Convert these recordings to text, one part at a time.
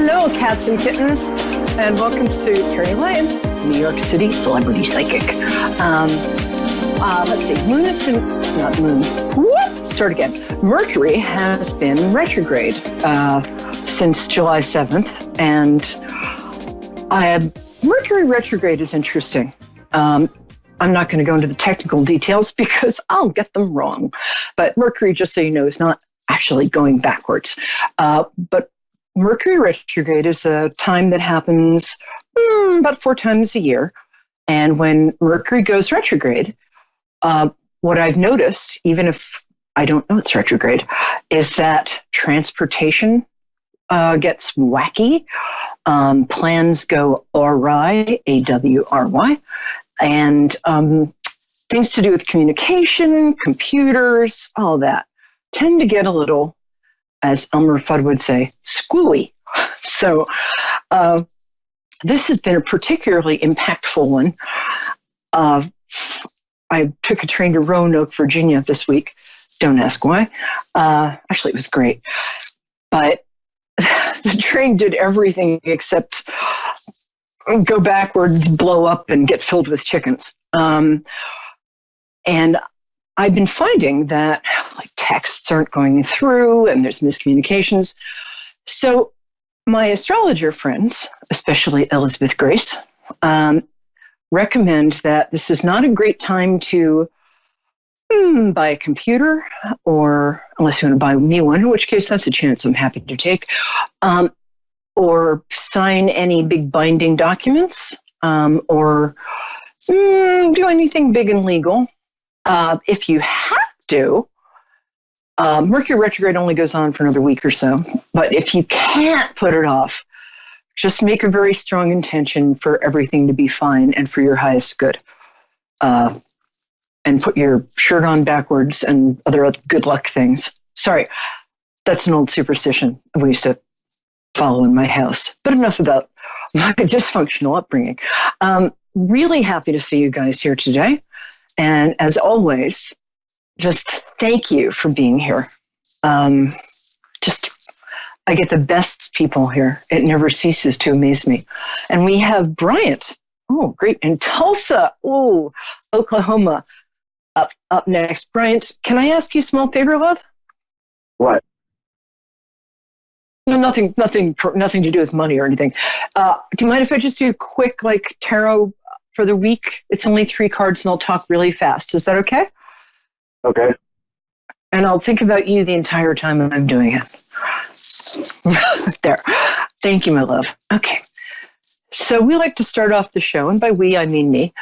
Hello, cats and kittens, and welcome to Peri Lyons, New York City celebrity psychic. Let's see, start again. Mercury has been retrograde since July 7th, and Mercury retrograde is interesting. I'm not going to go into the technical details because I'll get them wrong, but Mercury, just so you know, is not actually going backwards. But Mercury retrograde is a time that happens about 4 times a year. And when Mercury goes retrograde, what I've noticed, even if I don't know it's retrograde, is that transportation gets wacky. Plans go awry, A-W-R-Y. And things to do with communication, computers, all that tend to get a little, as Elmer Fudd would say, squooey. So this has been a particularly impactful one. I took a train to Roanoke, Virginia this week. Don't ask why. Actually, it was great. But the train did everything except go backwards, blow up, and get filled with chickens. And I've been finding that texts aren't going through and there's miscommunications. So my astrologer friends, especially Elizabeth Grace, recommend that this is not a great time to buy a computer, or unless you want to buy me one, in which case that's a chance I'm happy to take, or sign any big binding documents, or do anything big and legal. If you have to, Mercury retrograde only goes on for another week or so, but if you can't put it off, just make a very strong intention for everything to be fine and for your highest good. And put your shirt on backwards and other good luck things. Sorry, that's an old superstition we used to follow in my house. But enough about my dysfunctional upbringing. Really happy to see you guys here today. And as always, just thank you for being here. I get the best people here. It never ceases to amaze me. And we have Bryant. Oh, great. In Tulsa. Oh, Oklahoma. Up next. Bryant, can I ask you a small favor, love? What? No, nothing to do with money or anything. Do you mind if I just do a quick tarot for the week? It's only 3 cards and I'll talk really fast. Is that okay? Okay. And I'll think about you the entire time I'm doing it. There. Thank you, my love. Okay. So we like to start off the show, and by we, I mean me,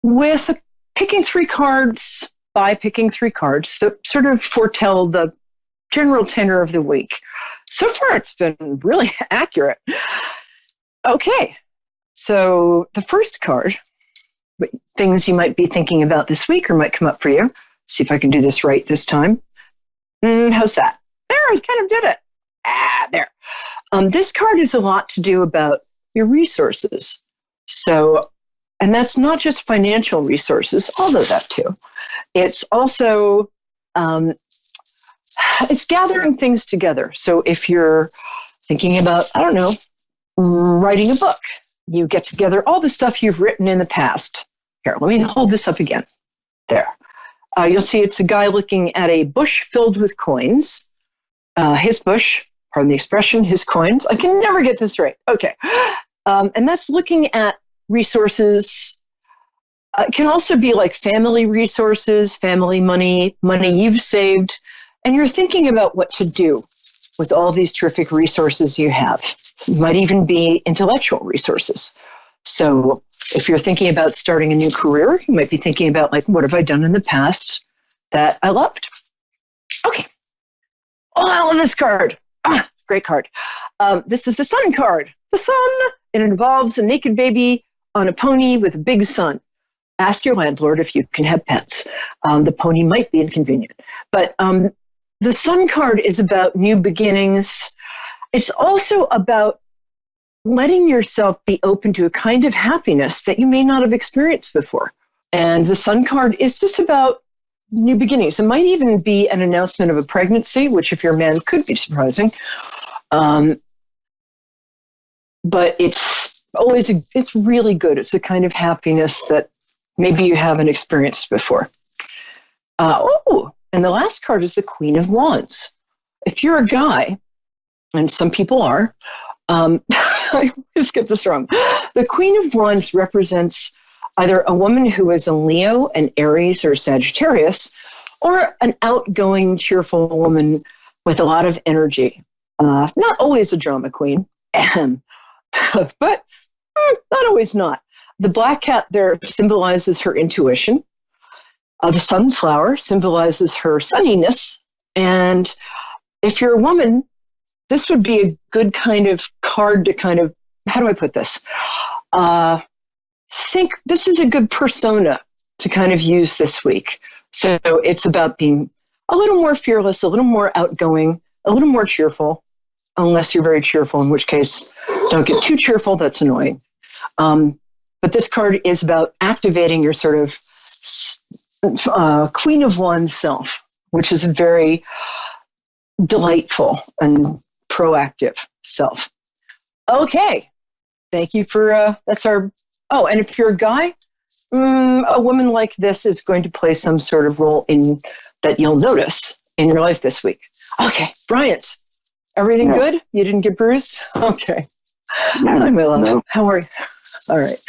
with picking 3 cards that sort of foretell the general tenor of the week. So far, it's been really accurate. Okay. So the first card, things you might be thinking about this week or might come up for you. See if I can do this right this time. How's that? There, I kind of did it. There. This card is a lot to do about your resources. So, and that's not just financial resources, although that too. It's also, it's gathering things together. So if you're thinking about, writing a book, you get together all the stuff you've written in the past. Here, let me hold this up again. There. You'll see it's a guy looking at a bush filled with coins. His bush, pardon the expression, his coins. I can never get this right. Okay. And that's looking at resources. It can also be like family resources, family money you've saved, and you're thinking about what to do with all these terrific resources you have. It might even be intellectual resources. So if you're thinking about starting a new career, you might be thinking about what have I done in the past that I loved? Okay. Oh, I love this card. Great card. This is the sun card. The sun, it involves a naked baby on a pony with a big sun. Ask your landlord if you can have pets. The pony might be inconvenient. But the sun card is about new beginnings. It's also about letting yourself be open to a kind of happiness that you may not have experienced before. And the sun card is just about new beginnings. It might even be an announcement of a pregnancy, which if you're a man could be surprising. Um, but it's it's really good. It's a kind of happiness that maybe you haven't experienced before. And the last card is the Queen of Wands. If you're a guy, and some people are, I always get this wrong. The Queen of Wands represents either a woman who is a Leo, an Aries, or Sagittarius, or an outgoing, cheerful woman with a lot of energy. Not always a drama queen, but not always not. The black cat there symbolizes her intuition. The sunflower symbolizes her sunniness. And if you're a woman, this would be a good kind of card to kind of, how do I put this? Think this is a good persona to kind of use this week. So it's about being a little more fearless, a little more outgoing, a little more cheerful, unless you're very cheerful, in which case don't get too cheerful. That's annoying. But this card is about activating your sort of Queen of Wands self, which is a very delightful and proactive self. Okay. Thank you for, that's our, and if you're a guy, a woman like this is going to play some sort of role in that you'll notice in your life this week. Okay. Bryant, everything good? You didn't get bruised? Okay. Hi, my love. No. How are you? All right.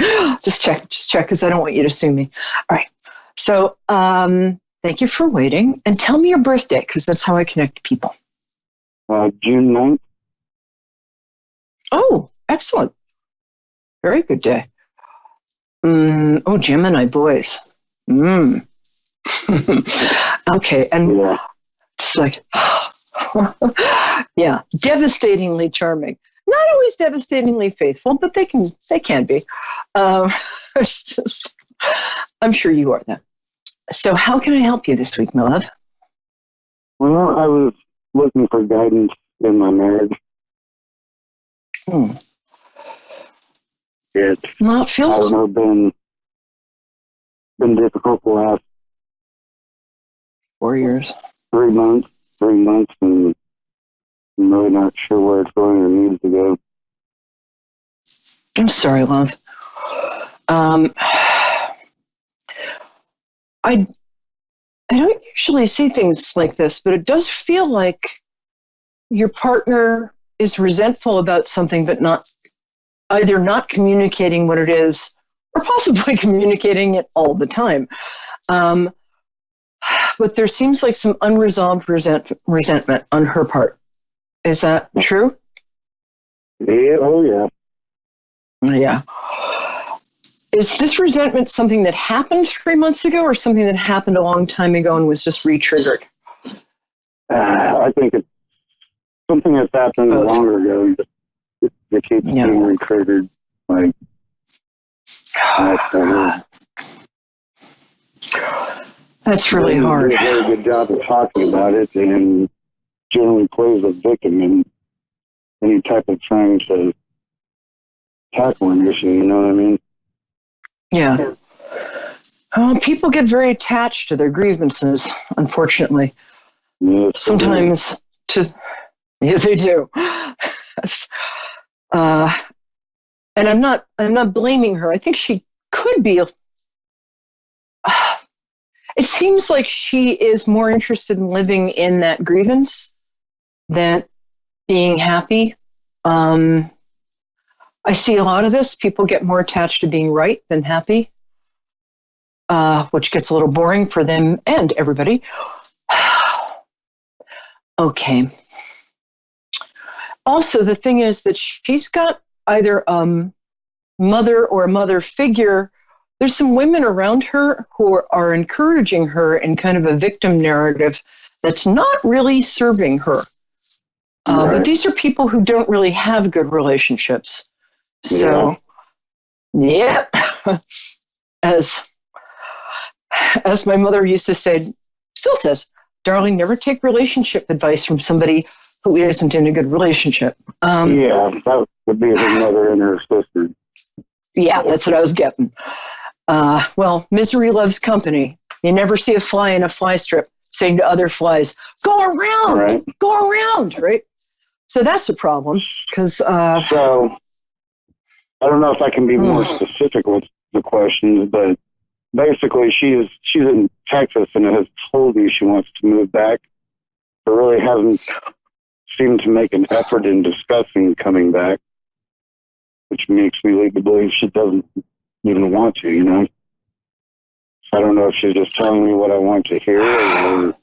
Just check because I don't want you to sue me. All right. So thank you for waiting. And tell me your birthday because that's how I connect to people. June 9th. Oh, excellent. Very good day. Gemini boys. Okay. And it's like, yeah, devastatingly charming. Not always devastatingly faithful, but they can be. It's just, I'm sure you are that. So how can I help you this week, my love? Well, I was looking for guidance in my marriage. It's, well, it feels, I don't know, been difficult the last 4 years. 3 months, and I'm really not sure where it's going or needs to go. I'm sorry, love. I don't usually see things like this, but it does feel like your partner is resentful about something, but either not communicating what it is or possibly communicating it all the time. But there seems like some unresolved resentment on her part. Is that true? Yeah, oh yeah. Yeah. Is this resentment something that happened 3 months ago or something that happened a long time ago and was just re-triggered? I think it's something that's happened longer ago. It keeps being re-triggered. Like, that's really hard. He does a very good job of talking about it and generally plays a victim in any type of trying to tackle an issue, you know what I mean? Yeah. People get very attached to their grievances, unfortunately. Yes, sometimes they do. And I'm not blaming her. I think she could be. It seems like she is more interested in living in that grievance than being happy. I see a lot of this. People get more attached to being right than happy, which gets a little boring for them and everybody. Okay. Also, the thing is that she's got either mother or a mother figure. There's some women around her who are encouraging her in kind of a victim narrative that's not really serving her. Right. But these are people who don't really have good relationships. So, yeah, as my mother used to say, still says, darling, never take relationship advice from somebody who isn't in a good relationship. That would be her mother and her sister. Yeah, that's what I was getting. Well, misery loves company. You never see a fly in a fly strip saying to other flies, go around, right? So that's a problem because. So I don't know if I can be more specific with the questions, but basically she's in Texas and has told me she wants to move back, but really hasn't seemed to make an effort in discussing coming back, which makes me lead to believe she doesn't even want to, you know? So I don't know if she's just telling me what I want to hear or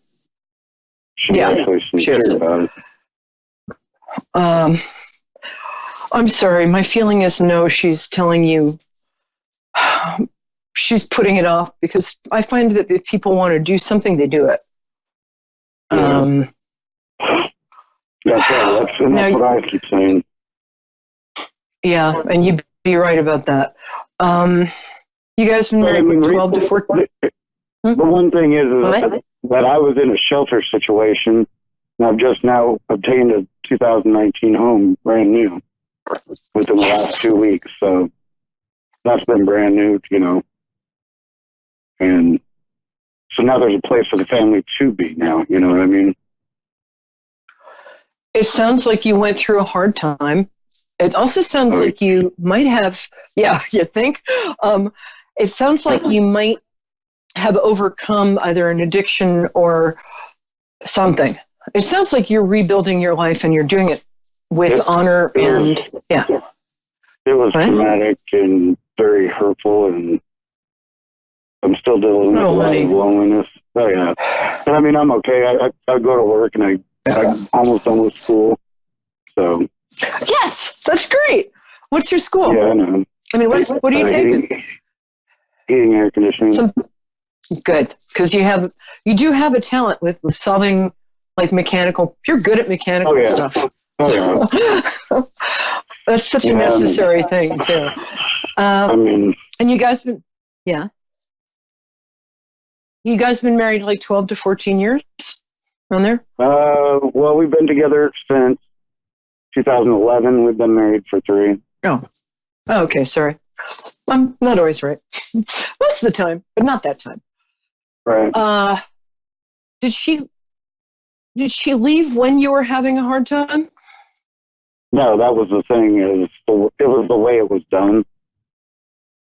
she's actually sincere about it. I'm sorry. My feeling is no, she's telling you she's putting it off because I find that if people want to do something, they do it. That's what I keep saying. Yeah, and you'd be right about that. You guys been married with 12 to 14? The one thing is that I was in a shelter situation, and I've just now obtained a 2019 home, brand new, within the last 2 weeks. So that's been brand new, you know. And so now there's a place for the family to be now, you know what I mean? It sounds like you went through a hard time. It also sounds like you might have, you think? It sounds like you might have overcome either an addiction or something. It sounds like you're rebuilding your life and you're doing it with honor and, It was traumatic and very hurtful, and I'm still dealing with a lot of loneliness. Oh, yeah. But I mean, I'm okay. I go to work and I'm almost done with school. So. Yes, that's great. What's your school? Yeah, I know. I mean, what are you taking? Heating, air conditioning. Good, because you do have a talent with solving like mechanical. You're good at mechanical stuff. Oh yeah. That's such a necessary thing too. I mean, and you guys been married like 12 to 14 years on there? Well, we've been together since 2011. We've been married for 3. Oh, okay. Sorry. I'm not always right. Most of the time, but not that time. Right. Did she leave when you were having a hard time? No, that was the thing. It was the way it was done.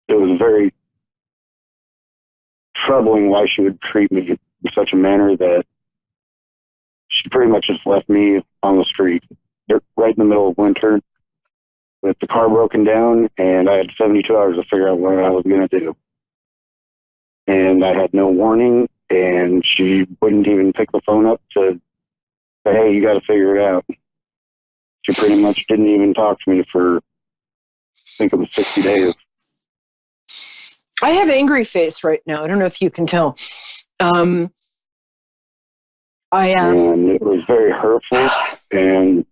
It was very troubling why she would treat me in such a manner that she pretty much just left me on the street right in the middle of winter with the car broken down, and I had 72 hours to figure out what I was going to do. And I had no warning, and she wouldn't even pick the phone up to say, hey, you got to figure it out. She pretty much didn't even talk to me for, I think it was 60 days. I have angry face right now. I don't know if you can tell. And it was very hurtful. And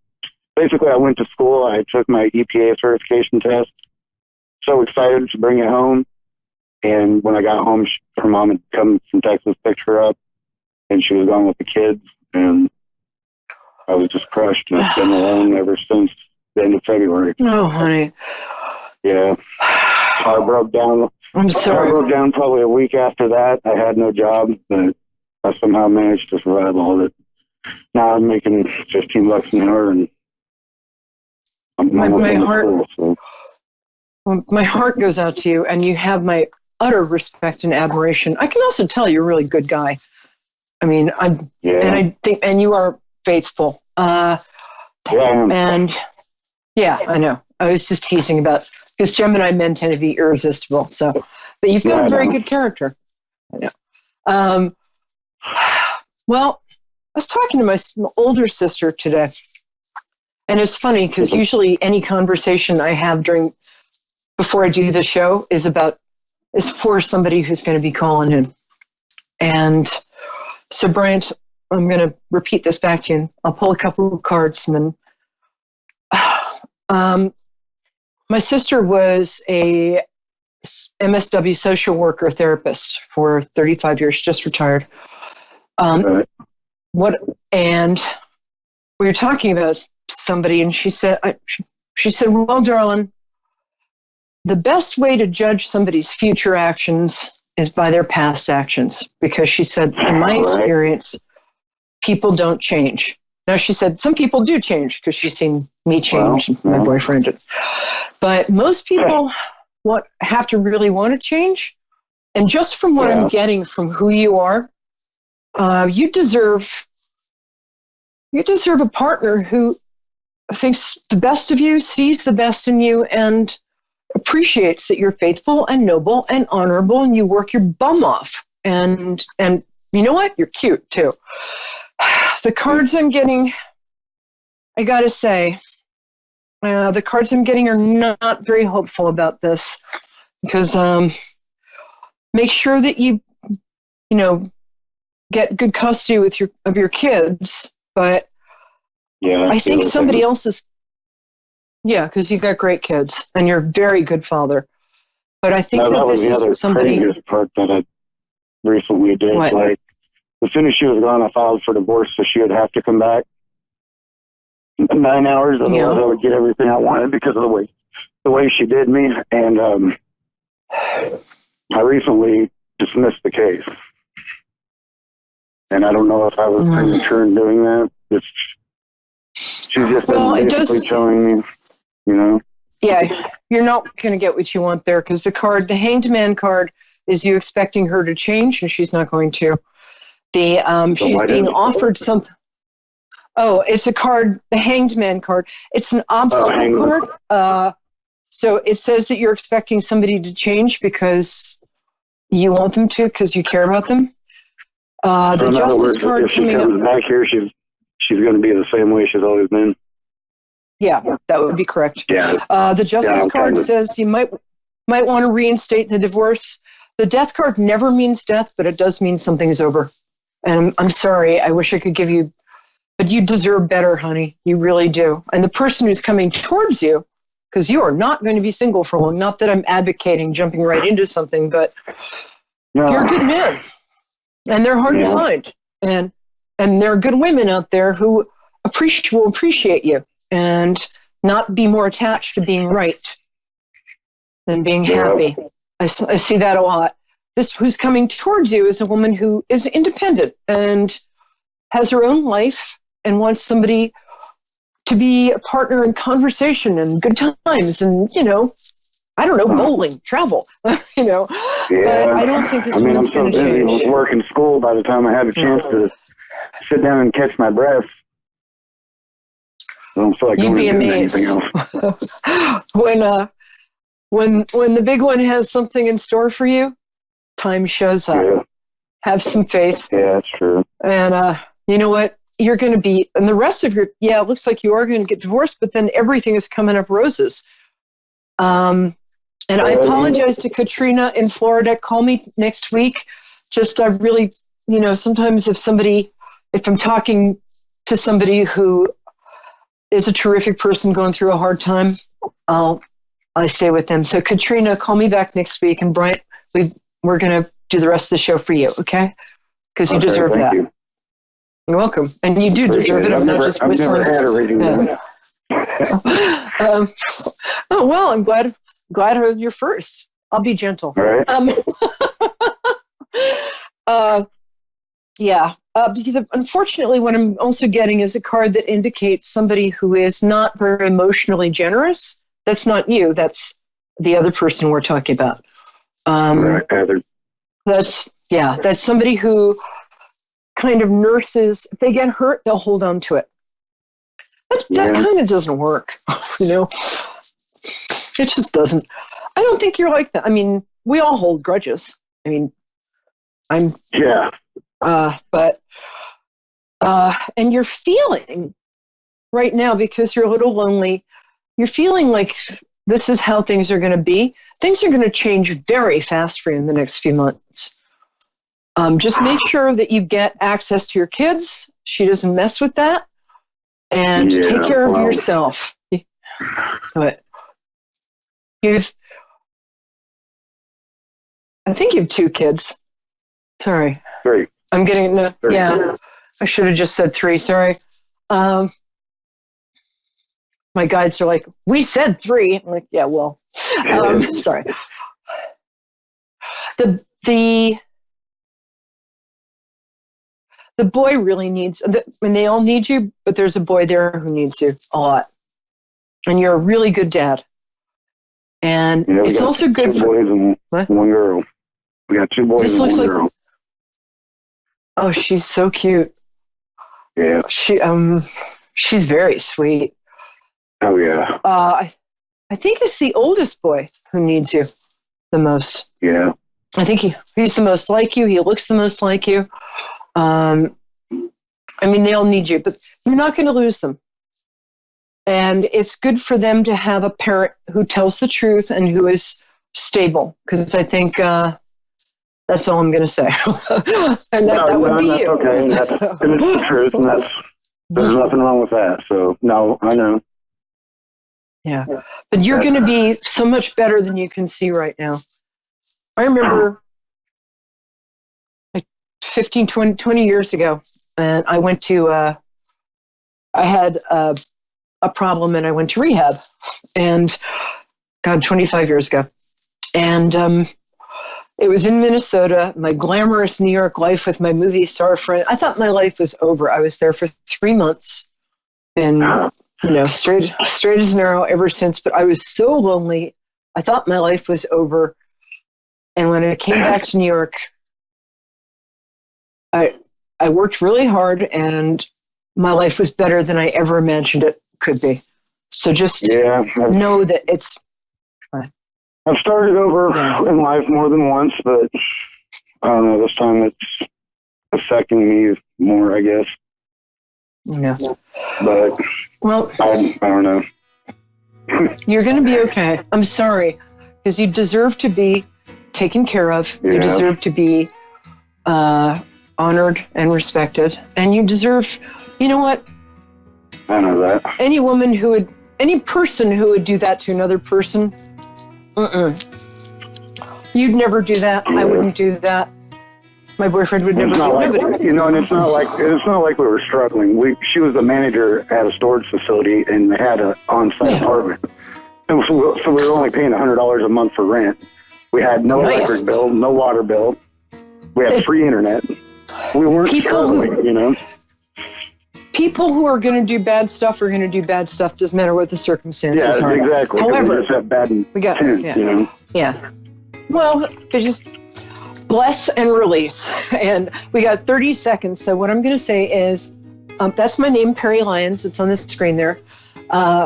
basically, I went to school. I took my EPA certification test. So excited to bring it home. And when I got home, her mom had come from Texas, picked her up, and she was gone with the kids. And I was just crushed. And I've been alone ever since the end of February. Oh, honey. Yeah. Car broke down. I'm sorry. I broke down probably a week after that. I had no job, but I somehow managed to survive all of it. Now I'm making $15 an hour, and my heart goes out to you, and you have my utter respect and admiration. I can also tell you're a really good guy. I mean, and I think, and you are faithful. I know. I was just teasing about, because Gemini men tend to be irresistible. So, but you've got a very good character. I know. Well, I was talking to my older sister today, and it's funny because usually any conversation I have before I do the show is for somebody who's going to be calling in. And so, Bryant, I'm going to repeat this back to you. I'll pull a couple of cards and then. My sister was a MSW social worker therapist for 35 years, just retired. And we were talking about somebody, and she said, well, darling, the best way to judge somebody's future actions is by their past actions, because she said, in my experience, people don't change. Now, she said some people do change because she's seen me change, Well, my boyfriend did. But most people have to really want to change. And just from what I'm getting from who you are, you deserve a partner who thinks the best of you, sees the best in you, and appreciates that you're faithful and noble and honorable, and you work your bum off. And you know what? You're cute too. The cards I'm getting, I gotta say, the cards I'm getting are not very hopeful about this, because make sure that you get good custody of your kids. But I think somebody else is, because you've got great kids and you're a very good father. But I think that this is somebody. That was the other part that I recently did. What? Like, as soon as she was gone, I filed for divorce, so she would have to come back 9 hours. Otherwise, I would get everything I wanted because of the way she did me. And I recently dismissed the case, and I don't know if I was premature in doing that. She's just basically showing me, Yeah, you're not going to get what you want there, because the Hanged Man card is you expecting her to change, and she's not going to. She's being offered something. Oh, it's a card, the Hanged Man card. It's an obstacle card. So it says that you're expecting somebody to change because you want them to, because you care about them. The Justice card coming up. If she comes back here, she's going to be the same way she's always been. Yeah, that would be correct. Yeah. The Justice card says you might want to reinstate the divorce. The Death card never means death, but it does mean something is over. And I'm sorry, I wish I could give you, but you deserve better, honey. You really do. And the person who's coming towards you, because you are not going to be single for long. Not that I'm advocating jumping right into something, but you're a good man. And they're hard to find. And there are good women out there who will appreciate you and not be more attached to being right than being happy. I see that a lot. This who's coming towards you is a woman who is independent and has her own life and wants somebody to be a partner in conversation and good times and, I don't know, bowling, travel, But I don't think this woman's going to change. I was working school by the time I had a chance to sit down and catch my breath. I don't feel like you'd be amazed. When the big one has something in store for you, time shows up. Yeah. Have some faith. Yeah, that's true. And you know what? You're going to be, and the rest of it looks like you are going to get divorced, but then everything is coming up roses. And I apologize to Katrina in Florida. Call me next week. Just, I really, sometimes if I'm talking to somebody who is a terrific person going through a hard time, I stay with them. So Katrina, call me back next week, and Bryant, we're going to do the rest of the show for you, okay? Because you deserve that. You. You're welcome. And you do deserve it. I'm not just whistling. I've never had a reading. Oh, well, I'm glad you're first. I'll be gentle. All right. Because unfortunately, what I'm also getting is a card that indicates somebody who is not very emotionally generous. That's not you. That's the other person we're talking about. That's somebody who kind of nurses. If they get hurt, they'll hold on to it. That kind of doesn't work, It just doesn't. I don't think you're like that. I mean, we all hold grudges. I mean, and you're feeling right now, because you're a little lonely, you're feeling like this is how things are going to be. Things are going to change very fast for you in the next few months. Just make sure that you get access to your kids. She doesn't mess with that. And take care of yourself. But I think you have 2 kids. Sorry. 3. I'm getting no. Yeah, I should have just said 3. Sorry. My guides are like, we said 3. I'm like, yeah, well, sorry. The the boy really needs, and they all need you, but there's a boy there who needs you a lot. And you're a really good dad. And Yeah, it's also good two for boys and what? one girl. We got 2 boys This and looks one like, girl. oh, she's so cute. Yeah. She's very sweet. Oh yeah. I think it's the oldest boy who needs you the most. Yeah. I think he's the most like you. He looks the most like you. I mean, they all need you, but you're not going to lose them. And it's good for them to have a parent who tells the truth and who is stable, because I think that's all I'm going to say. And that would be that's you. okay. And it's the truth, and there's nothing wrong with that. So, no, I know. Yeah. But you're going to be so much better than you can see right now. I remember like 15, 20 years ago, and I went to, I had a problem and I went to rehab, and God, 25 years ago. And it was in Minnesota, my glamorous New York life with my movie star friend. I thought my life was over. I was there for 3 months and, straight as an arrow ever since, but I was so lonely. I thought my life was over. And when I came back to New York, I worked really hard, and my life was better than I ever imagined it could be. So just know that it's fine. I've started over in life more than once, but I don't know, this time it's affecting me more, I guess. Yeah. But I don't know. You're going to be okay. I'm sorry, because you deserve to be taken care of. Yeah. You deserve to be honored and respected. And you deserve, you know what? I know that. Any person who would do that to another person, you'd never do that. Yeah. I wouldn't do that. My boyfriend would never do that. And it's not like we were struggling. She was the manager at a storage facility, and they had an on-site apartment. And so we were only paying $100 a month for rent. We had no electric bill, no water bill. We had free internet. We weren't struggling, People who are going to do bad stuff are going to do bad stuff. Doesn't matter what the circumstances are. Yeah, exactly. However, we just have bad intent, Yeah. Well, they just bless and release. And we got 30 seconds. So what I'm going to say is, that's my name, Peri Lyons. It's on the screen there,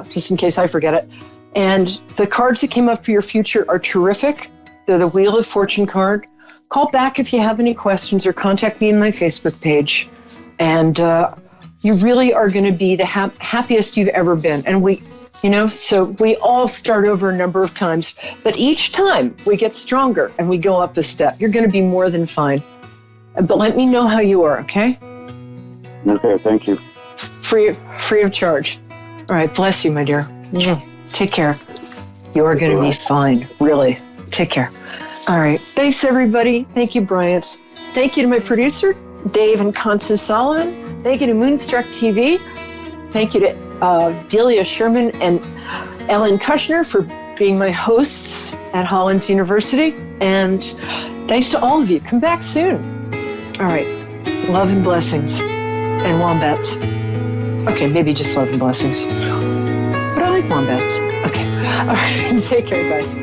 just in case I forget it. And the cards that came up for your future are terrific. They're the Wheel of Fortune card. Call back if you have any questions, or contact me on my Facebook page. And you really are going to be the happiest you've ever been. And so we all start over a number of times, but each time we get stronger and we go up a step. You're going to be more than fine. But let me know how you are, okay? Okay, thank you. Free of charge. All right, bless you, my dear. Take care. You are going to be fine, really. Take care. All right, thanks, everybody. Thank you, Bryant. Thank you to my producer, Dave and Constance Solomon. Thank you to Moonstruck TV. Thank you to Delia Sherman and Ellen Kushner for being my hosts at Hollins University. And thanks to all of you. Come back soon. All right. Love and blessings. And wombats. Okay, maybe just love and blessings. But I like wombats. Okay. All right. Take care, guys.